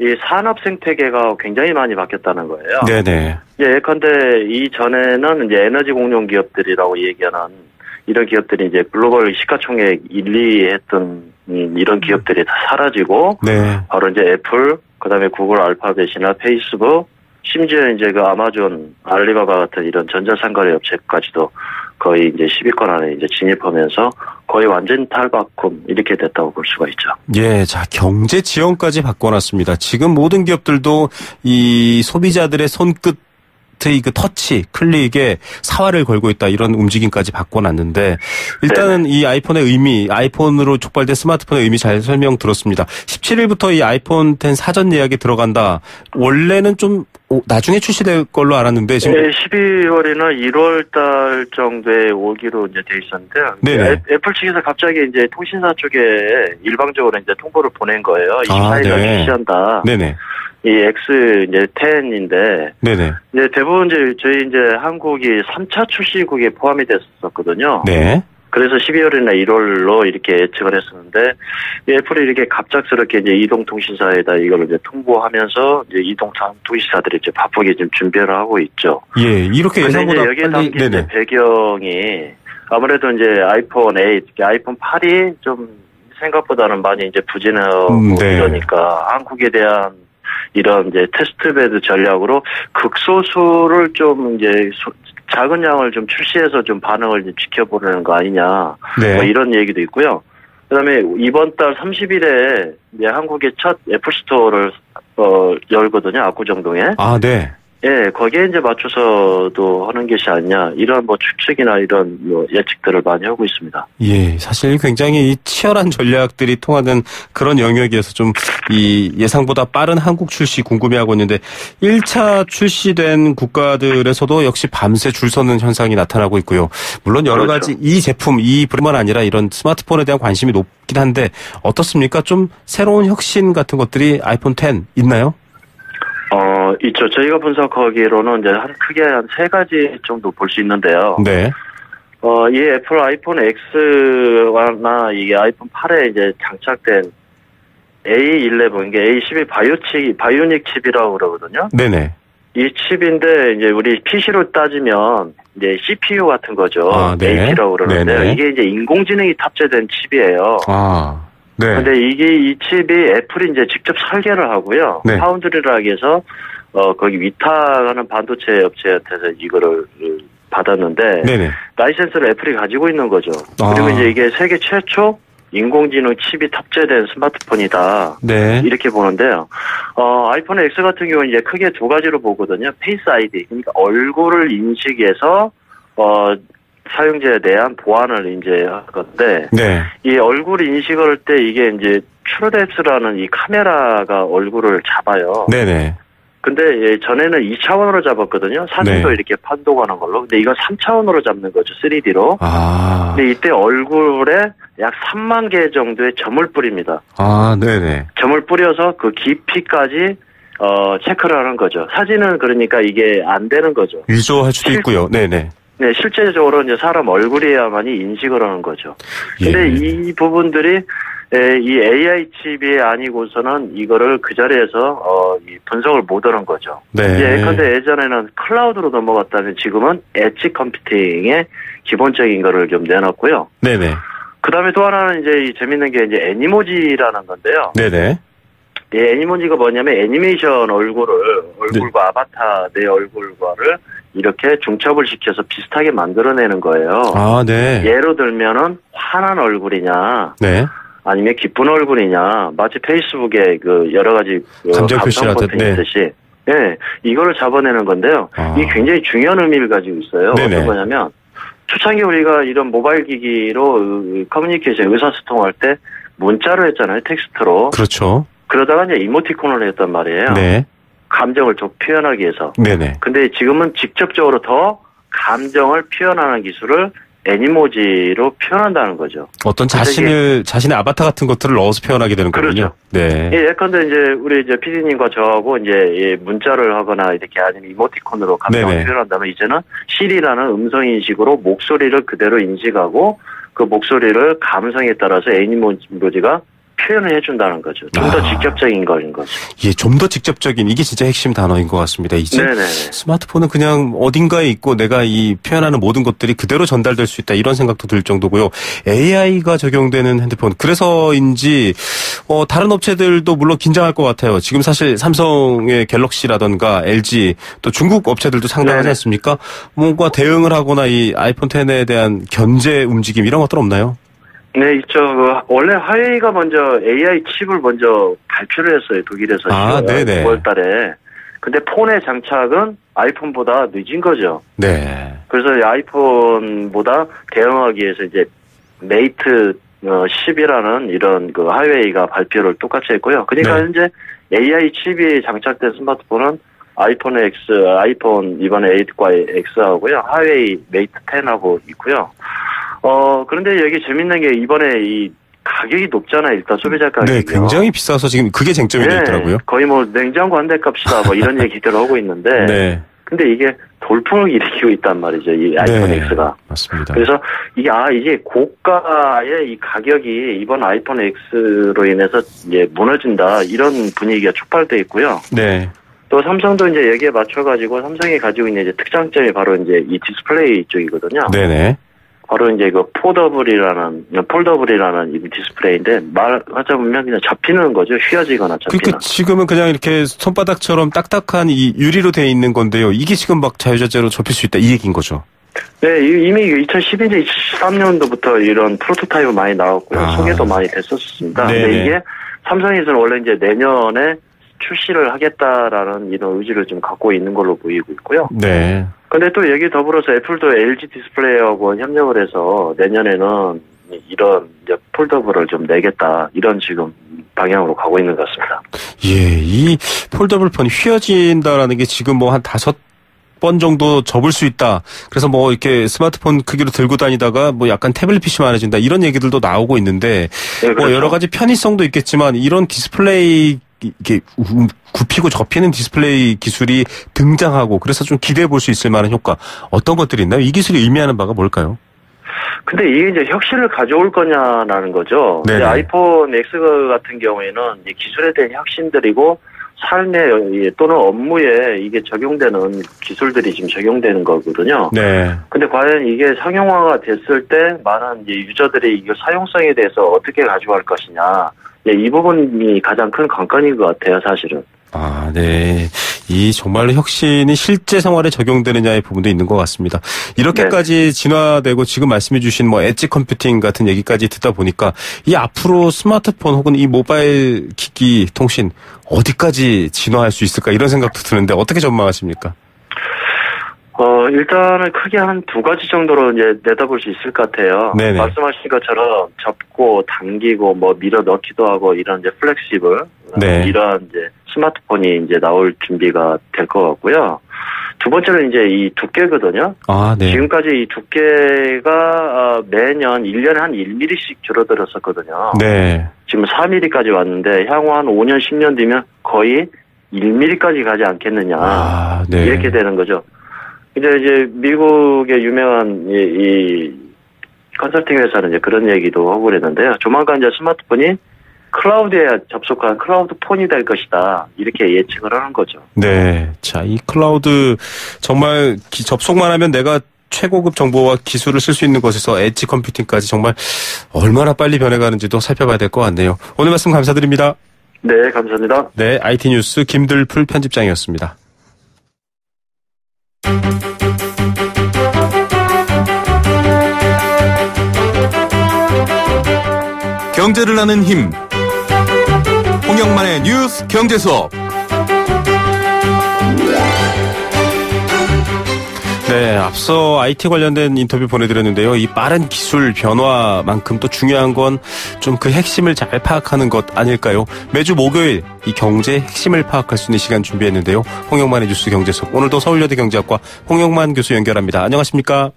이 산업 생태계가 굉장히 많이 바뀌었다는 거예요. 네네. 예컨대 이전에는 이제 에너지 공룡 기업들이라고 얘기하는 이런 기업들이 이제 글로벌 시가총액 1, 2위 했던 이런 기업들이 다 사라지고, 네. 바로 이제 애플, 그 다음에 구글 알파벳이나 페이스북, 심지어 이제 그 아마존, 알리바바 같은 이런 전자상거래 업체까지도 거의 이제 10위권 안에 이제 진입하면서 거의 완전 탈바꿈 이렇게 됐다고 볼 수가 있죠. 예, 자, 경제 지형까지 바꿔놨습니다. 지금 모든 기업들도 이 소비자들의 손끝 그 터치, 클릭에 사활을 걸고 있다 이런 움직임까지 바꿔놨는데 일단은 이 아이폰의 의미, 아이폰으로 촉발된 스마트폰의 의미 잘 설명 들었습니다. 17일부터 이 아이폰 X 사전 예약에 들어간다. 원래는 좀 나중에 출시될 걸로 알았는데 지금 12월이나 1월 달 정도에 오기로 이제 돼 있었는데요. 네네. 애플 측에서 갑자기 이제 통신사 쪽에 일방적으로 이제 통보를 보낸 거예요. 24일날 출시한다. 네네. 이 X 이제 10인데, 네네. 이제 대부분 이제 저희 이제 한국이 3차 출시국에 포함이 됐었거든요. 네. 그래서 12월이나 1월로 이렇게 예측을 했었는데, 애플이 이렇게 갑작스럽게 이제 이동통신사에다 이걸 이제 통보하면서 이제 이동통신사들이 이제 바쁘게 지금 준비를 하고 있죠. 예, 이렇게 예상보다 여기에 담긴 이제 배경이 아무래도 이제 아이폰 8, 아이폰 8이 좀 생각보다는 많이 이제 부진하고 이러니까 한국에 대한 이런 이제 테스트베드 전략으로 극소수를 좀 이제 작은 양을 좀 출시해서 좀 반응을 좀 지켜보려는 거 아니냐. 네. 뭐 이런 얘기도 있고요. 그다음에 이번 달 30일에 이제 한국의 첫 애플 스토어를 열거든요. 압구정동에. 아, 네. 예, 거기에 이제 맞춰서도 하는 것이 아니냐, 이런 뭐 추측이나 이런 뭐 예측들을 많이 하고 있습니다. 예, 사실 굉장히 치열한 전략들이 통하는 그런 영역에서 좀 이 예상보다 빠른 한국 출시 궁금해하고 있는데 1차 출시된 국가들에서도 역시 밤새 줄 서는 현상이 나타나고 있고요. 물론 여러 그렇죠. 가지 이 제품, 이 브랜드만 아니라 이런 스마트폰에 대한 관심이 높긴 한데 어떻습니까? 좀 새로운 혁신 같은 것들이 아이폰 X 있나요? 있죠. 저희가 분석하기로는 이제 크게 한 3가지 정도 볼 수 있는데요. 네. 이 애플 아이폰 X나 이게 아이폰 8에 이제 장착된 A11, 이게 A12 바이오닉 칩이라고 그러거든요. 네네. 이 칩인데 이제 우리 PC로 따지면 이제 CPU 같은 거죠. 아, 네. AP라고 그러는데요. 네네. 이게 이제 인공지능이 탑재된 칩이에요. 아, 네. 근데 이 칩이 애플이 이제 직접 설계를 하고요. 네. 파운드리라고 해서 거기 위탁하는 반도체 업체한테서 이거를 받았는데 네네. 라이센스를 애플이 가지고 있는 거죠. 아. 그리고 이제 이게 세계 최초 인공지능 칩이 탑재된 스마트폰이다. 네. 이렇게 보는데요. 아이폰 X 같은 경우는 이제 크게 2가지로 보거든요. 페이스 아이디, 그러니까 얼굴을 인식해서 사용자에 대한 보안을 이제 할 건데, 네. 이 얼굴 인식을 할 때 이게 이제 트루뎁스라는 이 카메라가 얼굴을 잡아요. 네네. 근데 전에는 2차원으로 잡았거든요. 사진도 네. 이렇게 판독하는 걸로. 근데 이건 3차원으로 잡는 거죠. 3D로. 아. 근데 이때 얼굴에 약 3만 개 정도의 점을 뿌립니다. 아, 네네. 점을 뿌려서 그 깊이까지 체크를 하는 거죠. 사진은 그러니까 이게 안 되는 거죠. 위조할 수도 있고요. 네네. 네, 실제적으로 이제 사람 얼굴이야만이 인식을 하는 거죠. 근데 예. 이 부분들이 이 AI 칩이 아니고서는 이거를 그 자리에서 이 분석을 못 하는 거죠. 네. 예컨대 예전에는 클라우드로 넘어갔다면 지금은 엣지 컴퓨팅의 기본적인 거를 좀 내놨고요. 네네. 그 다음에 또 하나는 이제 이 재밌는 게 이제 애니모지라는 건데요. 네네. 이 애니모지가 뭐냐면 애니메이션 얼굴과 아바타 내 얼굴과를 이렇게 중첩을 시켜서 비슷하게 만들어내는 거예요. 아, 네. 예로 들면은 화난 얼굴이냐, 네. 아니면 기쁜 얼굴이냐, 마치 페이스북에 그 여러 가지 감정 표시라든, 버튼이 네. 있듯이, 예, 이거를 잡아내는 건데요. 아. 이게 굉장히 중요한 의미를 가지고 있어요. 네네. 어떤 거냐면 초창기 우리가 이런 모바일 기기로 커뮤니케이션 의사소통할 때 문자로 했잖아요, 텍스트로. 그렇죠. 그러다가 이제 이모티콘을 했단 말이에요. 네. 감정을 좀 표현하기 위해서. 네네. 근데 지금은 직접적으로 더 감정을 표현하는 기술을 애니모지로 표현한다는 거죠. 어떤 자신의 아바타 같은 것들을 넣어서 표현하게 되는 거군요. 그렇죠. 네. 예, 예컨대 이제 우리 이제 PD님과 저하고 이제 문자를 하거나 이렇게 아니면 이모티콘으로 감정을 네네. 표현한다면 이제는 실이라는 음성 인식으로 목소리를 그대로 인식하고 그 목소리를 감성에 따라서 애니모지가 표현을 해준다는 거죠. 좀 더 아. 직접적인 거인 거죠. 예, 좀 더 직접적인 이게 진짜 핵심 단어인 것 같습니다. 이제 네네. 스마트폰은 그냥 어딘가에 있고 내가 이 표현하는 모든 것들이 그대로 전달될 수 있다 이런 생각도 들 정도고요. AI가 적용되는 핸드폰 그래서인지 다른 업체들도 물론 긴장할 것 같아요. 지금 사실 삼성의 갤럭시라던가 LG 또 중국 업체들도 상당하지 네네. 않습니까? 뭔가 대응을 하거나 이 아이폰 X에 대한 견제 움직임 이런 것들 없나요? 네, 있죠. 원래 화웨이가 먼저 AI 칩을 먼저 발표를 했어요. 독일에서 아, 네네. 9월 달에. 근데 폰의 장착은 아이폰보다 늦은 거죠. 네. 그래서 이 아이폰보다 대응하기 위해서 이제 메이트 10이라는 이런 그 화웨이가 발표를 똑같이 했고요. 그러니까 네. 현재 AI 칩이 장착된 스마트폰은 아이폰 X, 아이폰 이번에 8과 X하고요. 화웨이 메이트 10하고 있고요. 그런데 여기 재밌는 게 이번에 이 가격이 높잖아요. 일단 소비자 가격이. 네, 굉장히 비싸서 지금 그게 쟁점이 되어 있더라고요. 거의 뭐 냉장고 한 대 값이다 뭐 이런 얘기들을 하고 있는데. 네. 근데 이게 돌풍을 일으키고 있단 말이죠. 이 아이폰 네, X가. 맞습니다. 그래서 이게 고가의 이 가격이 이번 아이폰 X로 인해서 이제 무너진다 이런 분위기가 촉발돼 있고요. 네. 또 삼성도 이제 여기에 맞춰가지고 삼성이 가지고 있는 이제 특장점이 바로 이제 이 디스플레이 쪽이거든요. 네네. 바로 이제 그 폴더블이라는 이 디스플레이인데 말하자면 그냥 잡히는 거죠. 휘어지거나 잡히는. 그러니까 지금은 그냥 이렇게 손바닥처럼 딱딱한 이 유리로 되어 있는 건데요. 이게 지금 막 자유자재로 접힐 수 있다 이 얘기인 거죠. 네, 이미 2012년, 23년도부터 이런 프로토타입이 많이 나왔고요. 아. 소개도 많이 됐었습니다. 네네. 근데 이게 삼성에서는 원래 이제 내년에 출시를 하겠다라는 이런 의지를 좀 갖고 있는 걸로 보이고 있고요. 네. 근데 또 여기 더불어서 애플도 LG 디스플레이하고 협력을 해서 내년에는 이런 이제 폴더블을 좀 내겠다 이런 지금 방향으로 가고 있는 것 같습니다. 예, 이 폴더블 폰이 휘어진다라는 게 지금 뭐 한 5번 정도 접을 수 있다. 그래서 뭐 이렇게 스마트폰 크기로 들고 다니다가 뭐 약간 태블릿 PC만 해진다 이런 얘기들도 나오고 있는데 네, 그렇죠. 뭐 여러 가지 편의성도 있겠지만 이런 디스플레이 이게 굽히고 접히는 디스플레이 기술이 등장하고 그래서 좀 기대해 볼 수 있을 만한 효과 어떤 것들이 있나요? 이 기술이 의미하는 바가 뭘까요? 근데 이게 이제 혁신을 가져올 거냐라는 거죠. 네네. 아이폰 X 같은 경우에는 이제 기술에 대한 혁신들이고 삶에 또는 업무에 이게 적용되는 기술들이 지금 적용되는 거거든요. 네. 근데 과연 이게 상용화가 됐을 때 많은 이제 유저들이 이거 사용성에 대해서 어떻게 가져갈 것이냐. 이 부분이 가장 큰 관건인 것 같아요, 사실은. 아, 네. 이 정말로 혁신이 실제 생활에 적용되느냐의 부분도 있는 것 같습니다. 이렇게까지 진화되고 지금 말씀해 주신 뭐 엣지 컴퓨팅 같은 얘기까지 듣다 보니까 이 앞으로 스마트폰 혹은 이 모바일 기기 통신 어디까지 진화할 수 있을까 이런 생각도 드는데 어떻게 전망하십니까? 일단은 크게 한 2가지 정도로 이제 내다볼 수 있을 것 같아요. 네네. 말씀하신 것처럼 접고 당기고 뭐 밀어 넣기도 하고 이런 이제 플렉시블 네. 이런 이제 스마트폰이 이제 나올 준비가 될 것 같고요. 두 번째는 이제 이 두께거든요. 아, 네. 지금까지 이 두께가 매년 1년에 한 1mm씩 줄어들었었거든요. 네. 지금 4mm까지 왔는데 향후 한 5년, 10년 뒤면 거의 1mm까지 가지 않겠느냐. 아, 네. 이렇게 되는 거죠. 이제 미국의 유명한 이 컨설팅 회사는 이제 그런 얘기도 하고 그랬는데요. 조만간 이제 스마트폰이 클라우드에 접속한 클라우드 폰이 될 것이다. 이렇게 예측을 하는 거죠. 네. 자, 이 클라우드 정말 접속만 하면 내가 최고급 정보와 기술을 쓸 수 있는 것에서 엣지 컴퓨팅까지 정말 얼마나 빨리 변해가는지도 살펴봐야 될 것 같네요. 오늘 말씀 감사드립니다. 네, 감사합니다. 네, IT 뉴스 김들풀 편집장이었습니다. 경제를 아는 힘 홍영만의 뉴스 경제 수업. 네, 앞서 IT 관련된 인터뷰 보내드렸는데요. 이 빠른 기술 변화만큼 또 중요한 건 좀 그 핵심을 잘 파악하는 것 아닐까요? 매주 목요일 이 경제의 핵심을 파악할 수 있는 시간 준비했는데요. 홍영만의 뉴스 경제 수업. 오늘도 서울여대 경제학과 홍영만 교수 연결합니다. 안녕하십니까?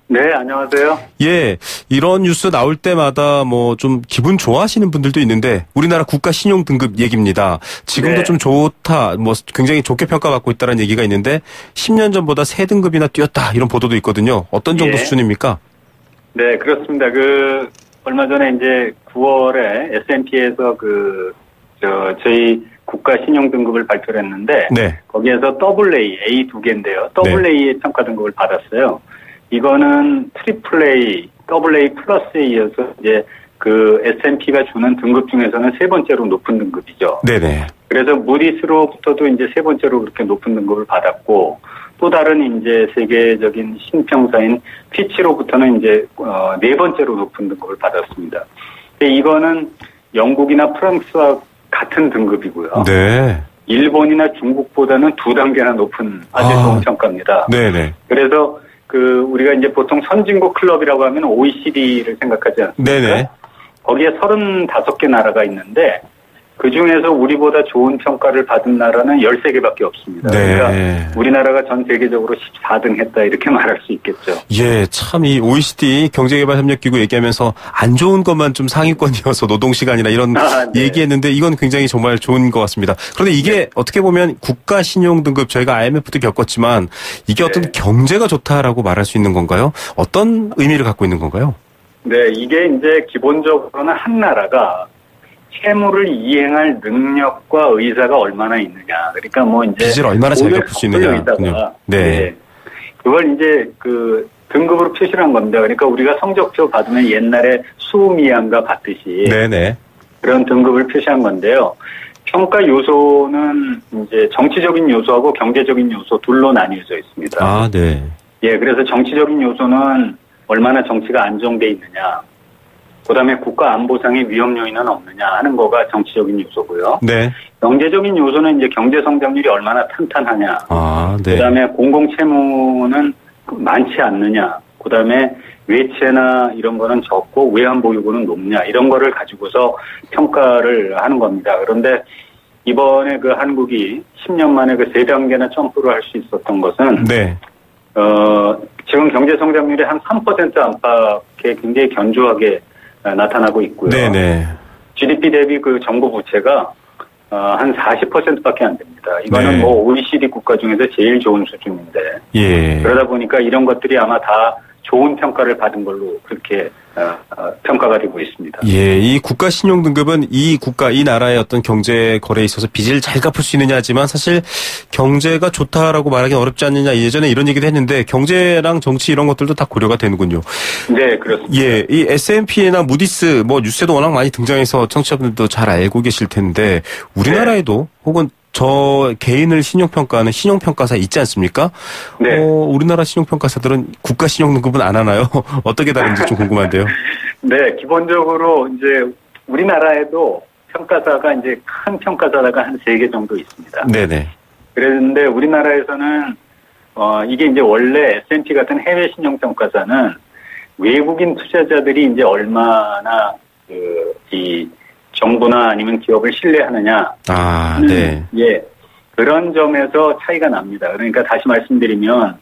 네, 안녕하세요. 예, 이런 뉴스 나올 때마다 뭐 좀 기분 좋아하시는 분들도 있는데 우리나라 국가 신용 등급 얘기입니다. 지금도 네. 좀 좋다, 뭐 굉장히 좋게 평가받고 있다는 얘기가 있는데 10년 전보다 3등급이나 뛰었다 이런 보도도 있거든요. 어떤 정도 예. 수준입니까? 네, 그렇습니다. 얼마 전에 이제 9월에 S&P에서 저희 국가 신용 등급을 발표를 했는데 네. 거기에서 A 2개인데요. AA의 평가 등급을 받았어요. 이거는 AAA, AA 플러스에 이어서 이제 S&P가 주는 등급 중에서는 3번째로 높은 등급이죠. 네네. 그래서 무디스로부터도 이제 3번째로 그렇게 높은 등급을 받았고, 또 다른 이제 세계적인 신평사인 피치로부터는 이제 4번째로 높은 등급을 받았습니다. 근데 이거는 영국이나 프랑스와 같은 등급이고요. 네. 일본이나 중국보다는 2단계나 높은 아주 좋은 평가입니다. 네네. 그래서 우리가 이제 보통 선진국 클럽이라고 하면 OECD를 생각하지 않습니까? 네네. 거기에 35개 나라가 있는데 그 중에서 우리보다 좋은 평가를 받은 나라는 13개밖에 없습니다. 네. 그러니까 우리나라가 전 세계적으로 14등 했다 이렇게 말할 수 있겠죠. 예, 참 이 OECD 경제개발협력기구 얘기하면서 안 좋은 것만 좀 상위권이어서 노동시간이나 이런 네. 얘기했는데 이건 굉장히 정말 좋은 것 같습니다. 그런데 이게 네. 어떻게 보면 국가신용등급 저희가 IMF도 겪었지만 이게 어떤 네. 경제가 좋다라고 말할 수 있는 건가요? 어떤 의미를 갖고 있는 건가요? 네, 이게 이제 기본적으로는 한 나라가 채무를 이행할 능력과 의사가 얼마나 있느냐. 그러니까 뭐 이제 빚을 얼마나 잘 갚을 수 있느냐. 네. 그걸 이제 등급으로 표시를 한 겁니다. 그러니까 우리가 성적표 받으면 옛날에 수미양과 같듯이 네네. 그런 등급을 표시한 건데요. 평가 요소는 이제 정치적인 요소하고 경제적인 요소 둘로 나뉘어져 있습니다. 아, 네. 예, 그래서 정치적인 요소는 얼마나 정치가 안정돼 있느냐. 그다음에 국가 안보상의 위험 요인은 없느냐 하는 거가 정치적인 요소고요. 네. 경제적인 요소는 이제 경제 성장률이 얼마나 탄탄하냐. 네. 그다음에 공공 채무는 많지 않느냐. 그다음에 외채나 이런 거는 적고 외환 보유고는 높냐. 이런 거를 가지고서 평가를 하는 겁니다. 그런데 이번에 그 한국이 10년 만에 그 3단계나 점프를 할 수 있었던 것은 네. 지금 경제 성장률이 한 3% 안팎에 굉장히 견조하게 나타나고 있고요. 네네. GDP 대비 그 정부 부채가 한 40%밖에 안 됩니다. 이거는 네. 뭐 OECD 국가 중에서 제일 좋은 수준인데. 예. 그러다 보니까 이런 것들이 아마 다 좋은 평가를 받은 걸로 그렇게 평가가 되고 있습니다. 예, 이 국가 신용 등급은 이 나라의 어떤 경제 거래에 있어서 빚을 잘 갚을 수 있느냐 하지만 사실 경제가 좋다라고 말하기 어렵지 않느냐 예전에 이런 얘기도 했는데 경제랑 정치 이런 것들도 다 고려가 되는군요. 네, 그렇습니다. 예, 이 S&P나 무디스 뭐 뉴스에도 워낙 많이 등장해서 청취자분들도 잘 알고 계실 텐데 우리나라에도 혹은 저 개인을 신용평가하는 신용평가사 있지 않습니까? 네. 우리나라 신용평가사들은 국가 신용등급은 안 하나요? 어떻게 다른지 좀 궁금한데요. 네, 기본적으로 이제 우리나라에도 평가사가 이제 큰 평가사가 한 3개 정도 있습니다. 네네. 그런데 우리나라에서는 이게 이제 원래 S&P 같은 해외 신용평가사는 외국인 투자자들이 이제 얼마나 이 정부나 아니면 기업을 신뢰하느냐. 네. 예. 그런 점에서 차이가 납니다. 그러니까 다시 말씀드리면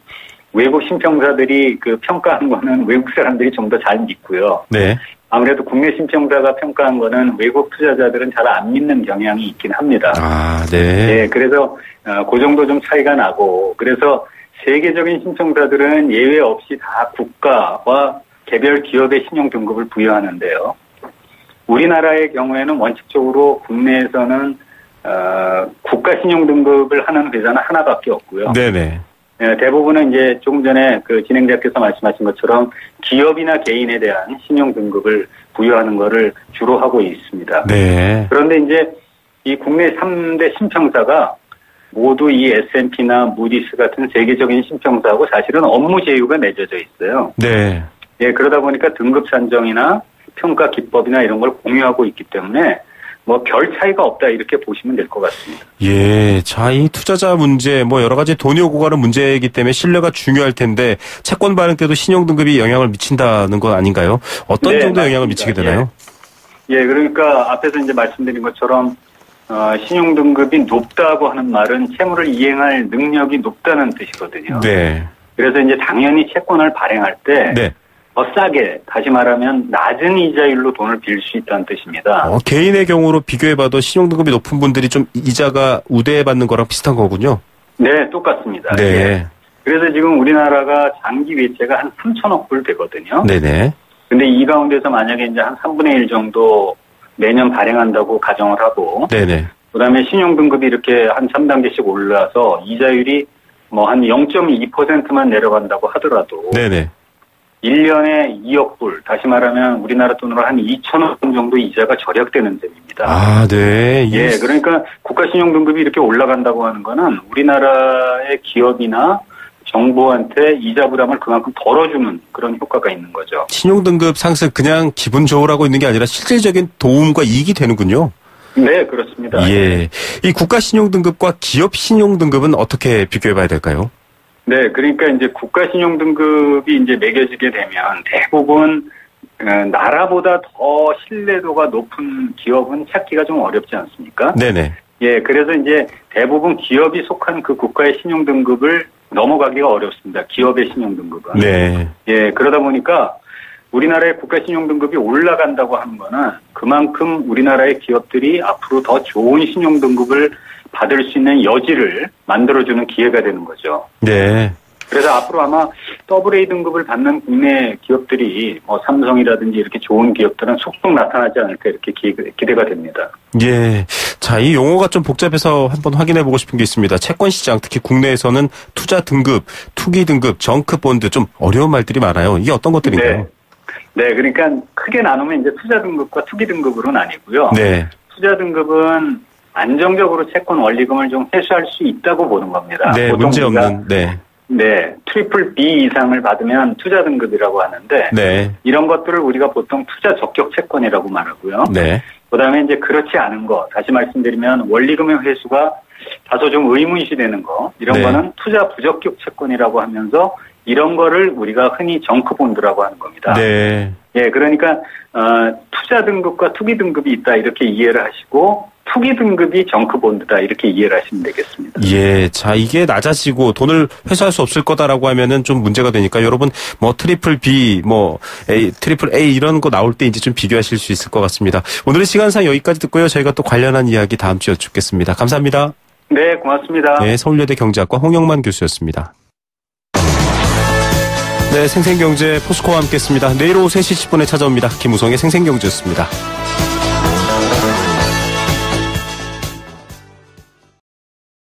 외국 신평사들이 그 평가한 거는 외국 사람들이 좀 더 잘 믿고요. 네. 아무래도 국내 신평사가 평가한 거는 외국 투자자들은 잘 안 믿는 경향이 있긴 합니다. 네. 예. 그래서 그 정도 좀 차이가 나고 그래서 세계적인 신평사들은 예외 없이 다 국가와 개별 기업의 신용 등급을 부여하는데요. 우리나라의 경우에는 원칙적으로 국내에서는 국가 신용 등급을 하는 회사는 하나밖에 없고요. 네네. 네, 대부분은 이제 조금 전에 그 진행자께서 말씀하신 것처럼 기업이나 개인에 대한 신용 등급을 부여하는 것을 주로 하고 있습니다. 네. 그런데 이제 이 국내 3대 신평사가 모두 이 S&P나 무디스 같은 세계적인 신평사하고 사실은 업무 제휴가 맺어져 있어요. 네. 예, 그러다 보니까 등급 산정이나 평가 기법이나 이런 걸 공유하고 있기 때문에 뭐 별 차이가 없다 이렇게 보시면 될 것 같습니다. 예, 자, 이 투자자 문제 뭐 여러 가지 돈이 오고 가는 문제이기 때문에 신뢰가 중요할 텐데 채권 발행 때도 신용 등급이 영향을 미친다는 건 아닌가요? 어떤 네, 정도의 영향을 맞습니다. 미치게 되나요? 예, 그러니까 앞에서 이제 말씀드린 것처럼 신용 등급이 높다고 하는 말은 채무를 이행할 능력이 높다는 뜻이거든요. 네. 그래서 이제 당연히 채권을 발행할 때 네. 더 싸게, 다시 말하면 낮은 이자율로 돈을 빌 수 있다는 뜻입니다. 개인의 경우로 비교해봐도 신용등급이 높은 분들이 좀 이자가 우대받는 거랑 비슷한 거군요. 네, 똑같습니다. 네. 예. 그래서 지금 우리나라가 장기 외채가 한 3천억 불 되거든요. 네네. 근데 이 가운데서 만약에 이제 한 3분의 1 정도 매년 발행한다고 가정을 하고, 네네. 그 다음에 신용등급이 이렇게 한 3단계씩 올라서 이자율이 뭐 한 0.2%만 내려간다고 하더라도, 네네. 1년에 2억 불, 다시 말하면 우리나라 돈으로 한 2천억 정도 이자가 절약되는 셈입니다. 네. 예, 그러니까 국가신용등급이 이렇게 올라간다고 하는 거는 우리나라의 기업이나 정부한테 이자 부담을 그만큼 덜어주는 그런 효과가 있는 거죠. 신용등급 상승 그냥 기분 좋으라고 있는 게 아니라 실질적인 도움과 이익이 되는군요. 네, 그렇습니다. 예. 이 국가 신용등급과 기업 신용등급은 어떻게 비교해봐야 될까요? 네, 그러니까 이제 국가신용등급이 이제 매겨지게 되면 대부분 나라보다 더 신뢰도가 높은 기업은 찾기가 좀 어렵지 않습니까? 네네. 예, 그래서 이제 대부분 기업이 속한 그 국가의 신용등급을 넘어가기가 어렵습니다. 기업의 신용등급은. 네. 예, 그러다 보니까 우리나라의 국가신용등급이 올라간다고 하는 거는 그만큼 우리나라의 기업들이 앞으로 더 좋은 신용등급을 받을 수 있는 여지를 만들어주는 기회가 되는 거죠. 네. 그래서 앞으로 아마 AA 등급을 받는 국내 기업들이 뭐 삼성이라든지 이렇게 좋은 기업들은 속속 나타나지 않을까 이렇게 기대가 됩니다. 예. 자, 이 용어가 좀 복잡해서 한번 확인해 보고 싶은 게 있습니다. 채권 시장, 특히 국내에서는 투자 등급, 투기 등급, 정크 본드 좀 어려운 말들이 많아요. 이게 어떤 것들인가요? 네, 그러니까 크게 나누면 이제 투자 등급과 투기 등급으로 나뉘고요. 네. 투자 등급은 안정적으로 채권 원리금을 좀 회수할 수 있다고 보는 겁니다. 네, 문제 없는. 네. 네, 트리플 B 이상을 받으면 투자 등급이라고 하는데 네. 이런 것들을 우리가 보통 투자 적격 채권이라고 말하고요. 네. 그다음에 이제 그렇지 않은 거, 다시 말씀드리면 원리금의 회수가 다소 좀 의문시되는 거, 이런 네. 거는 투자 부적격 채권이라고 하면서 이런 거를 우리가 흔히 정크본드라고 하는 겁니다. 네. 예, 그러니까 투자 등급과 투기 등급이 있다 이렇게 이해를 하시고 투기 등급이 정크본드다 이렇게 이해를 하시면 되겠습니다. 예, 자 이게 낮아지고 돈을 회수할 수 없을 거다라고 하면은 좀 문제가 되니까 여러분 뭐 트리플 B, 뭐 A, 트리플 A 이런 거 나올 때 이제 좀 비교하실 수 있을 것 같습니다. 오늘의 시간상 여기까지 듣고요. 저희가 또 관련한 이야기 다음 주에 여쭙겠습니다. 감사합니다. 네, 고맙습니다. 네, 서울여대 경제학과 홍영만 교수였습니다. 네, 생생경제 포스코와 함께했습니다. 내일 오후 3시 10분에 찾아옵니다. 김우성의 생생경제였습니다.